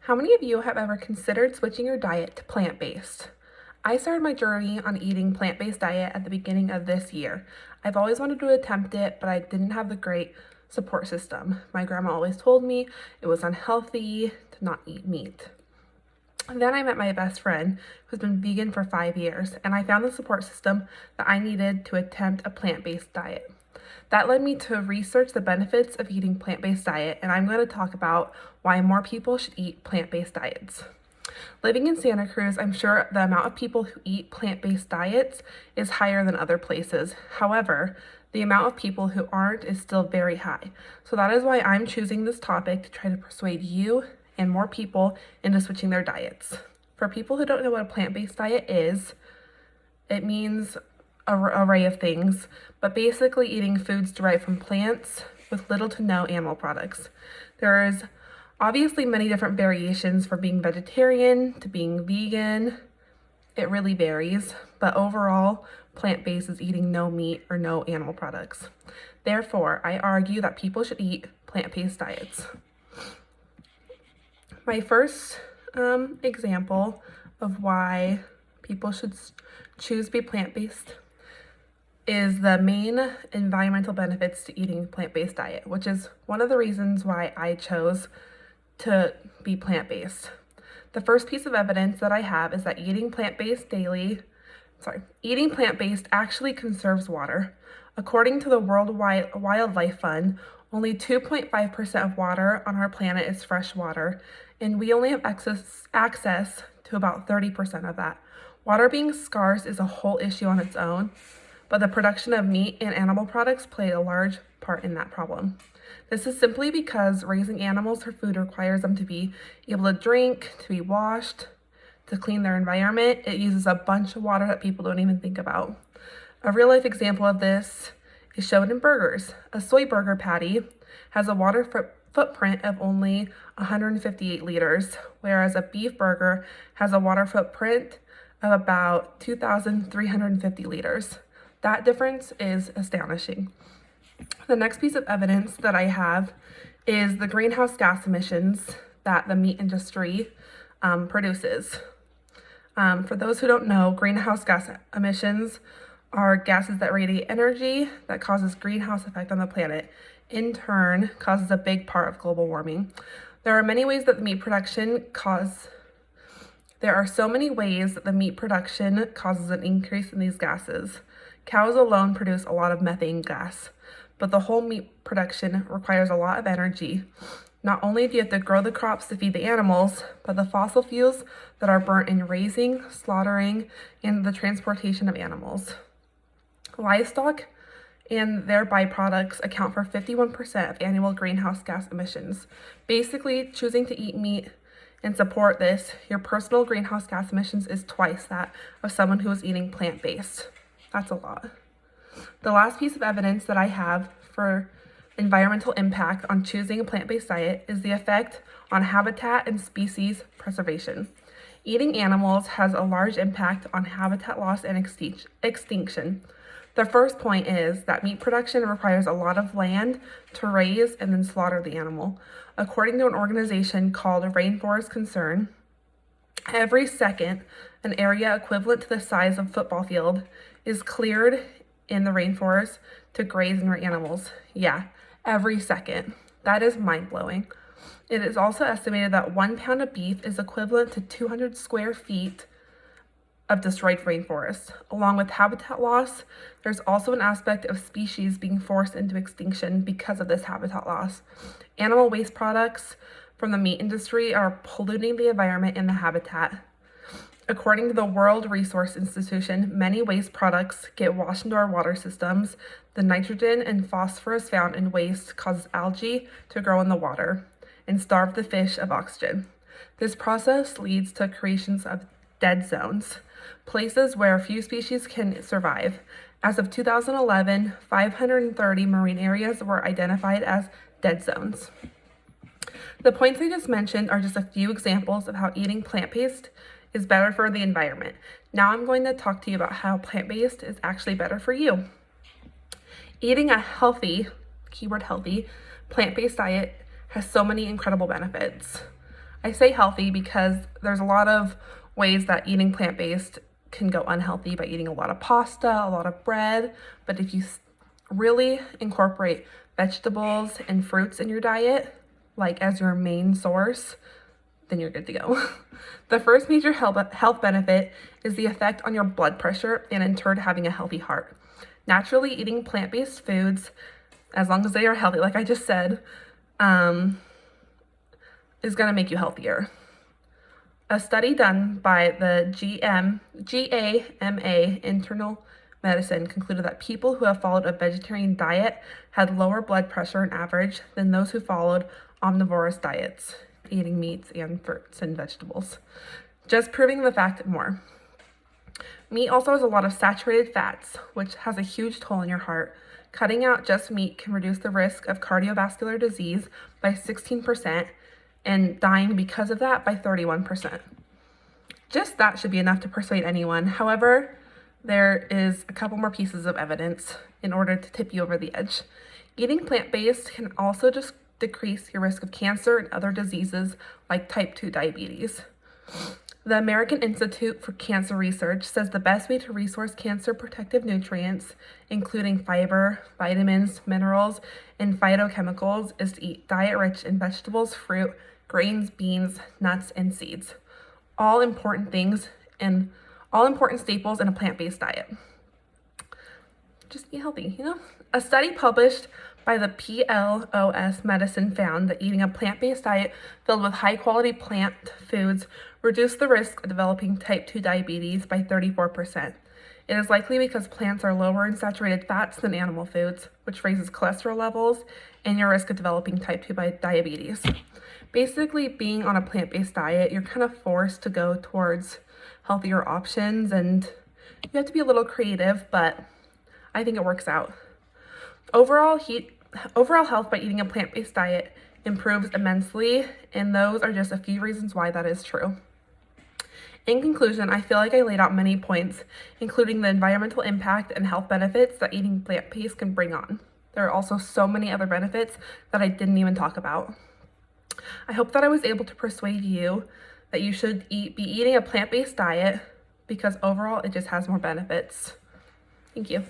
How many of you have ever considered switching your diet to plant-based? I started my journey on eating plant-based diet at the beginning of this year. I've always wanted to attempt it, but I didn't have the great support system. My grandma always told me it was unhealthy to not eat meat. And then I met my best friend who's been vegan for 5 years, and I found the support system that I needed to attempt a plant-based diet. That led me to research the benefits of eating plant-based diet, and I'm going to talk about why more people should eat plant-based diets. Living in Santa Cruz, I'm sure the amount of people who eat plant-based diets is higher than other places. However, the amount of people who aren't is still very high. So that is why I'm choosing this topic to try to persuade you and more people into switching their diets. For people who don't know what a plant-based diet is, it means an array of things, but basically eating foods derived from plants with little to no animal products. There's obviously many different variations from being vegetarian to being vegan. It really varies, but overall, plant-based is eating no meat or no animal products. Therefore, I argue that people should eat plant-based diets. My first example of why people should choose to be plant-based is the main environmental benefits to eating a plant-based diet, which is one of the reasons why I chose to be plant-based. The first piece of evidence that I have is that eating plant-based actually conserves water. According to the World Wildlife Fund, only 2.5% of water on our planet is fresh water, and we only have access to about 30% of that. Water being scarce is a whole issue on its own, but the production of meat and animal products play a large part in that problem. This is simply because raising animals for food requires them to be able to drink, to be washed, to clean their environment. It uses a bunch of water that people don't even think about. A real life example of this is shown in burgers. A soy burger patty has a water footprint of only 158 liters, whereas a beef burger has a water footprint of about 2,350 liters. That difference is astonishing. The next piece of evidence that I have is the greenhouse gas emissions that the meat industry produces. For those who don't know, greenhouse gas emissions are gases that radiate energy that causes greenhouse effect on the planet. In turn, causes a big part of global warming. There are so many ways that the meat production causes an increase in these gases. Cows alone produce a lot of methane gas, but the whole meat production requires a lot of energy. Not only do you have to grow the crops to feed the animals, but the fossil fuels that are burnt in raising, slaughtering, and the transportation of animals. Livestock and their byproducts account for 51% of annual greenhouse gas emissions. Basically, choosing to eat meat and support this, your personal greenhouse gas emissions is twice that of someone who is eating plant-based. That's a lot. The last piece of evidence that I have for environmental impact on choosing a plant-based diet is the effect on habitat and species preservation. Eating animals has a large impact on habitat loss and extinction. The first point is that meat production requires a lot of land to raise and then slaughter the animal. According to an organization called Rainforest Concern, every second, an area equivalent to the size of a football field is cleared in the rainforest to graze and rear animals. Yeah, every second. That is mind-blowing. It is also estimated that 1 pound of beef is equivalent to 200 square feet of destroyed rainforest. Along with habitat loss, there's also an aspect of species being forced into extinction because of this habitat loss. Animal waste products from the meat industry are polluting the environment and the habitat. According to the World Resource Institution, many waste products get washed into our water systems. The nitrogen and phosphorus found in waste causes algae to grow in the water and starve the fish of oxygen. This process leads to creations of dead zones, places where few species can survive. As of 2011, 530 marine areas were identified as dead zones. The points I just mentioned are just a few examples of how eating plant-based is better for the environment. Now I'm going to talk to you about how plant-based is actually better for you. Eating a healthy, keyword healthy, plant-based diet has so many incredible benefits. I say healthy because there's a lot of ways that eating plant-based can go unhealthy by eating a lot of pasta, a lot of bread, but if you really incorporate vegetables and fruits in your diet, like as your main source, then you're good to go. The first major health benefit is the effect on your blood pressure and in turn having a healthy heart. Naturally, eating plant-based foods, as long as they are healthy, like I just said, is going to make you healthier. A study done by the GAMA Internal Medicine concluded that people who have followed a vegetarian diet had lower blood pressure on average than those who followed omnivorous diets, eating meats and fruits and vegetables, just proving the fact more. Meat also has a lot of saturated fats, which has a huge toll on your heart. Cutting out just meat can reduce the risk of cardiovascular disease by 16% and dying because of that by 31%. Just that should be enough to persuade anyone. However, there is a couple more pieces of evidence in order to tip you over the edge. Eating plant-based can also just decrease your risk of cancer and other diseases like type 2 diabetes. The American Institute for Cancer Research says the best way to resource cancer protective nutrients, including fiber, vitamins, minerals, and phytochemicals, is to eat diet rich in vegetables, fruit, grains, beans, nuts, and seeds. All important staples in a plant-based diet. Just eat healthy, A study published by the PLOS Medicine found that eating a plant-based diet filled with high-quality plant foods reduced the risk of developing type 2 diabetes by 34%. It is likely because plants are lower in saturated fats than animal foods, which raises cholesterol levels and your risk of developing type 2 diabetes. Basically, being on a plant-based diet, you're kind of forced to go towards healthier options, and you have to be a little creative, but I think it works out. Overall health by eating a plant-based diet improves immensely, and those are just a few reasons why that is true. In conclusion, I feel like I laid out many points, including the environmental impact and health benefits that eating plant-based can bring on. There are also so many other benefits that I didn't even talk about. I hope that I was able to persuade you that you should be eating a plant-based diet because overall it just has more benefits. Thank you.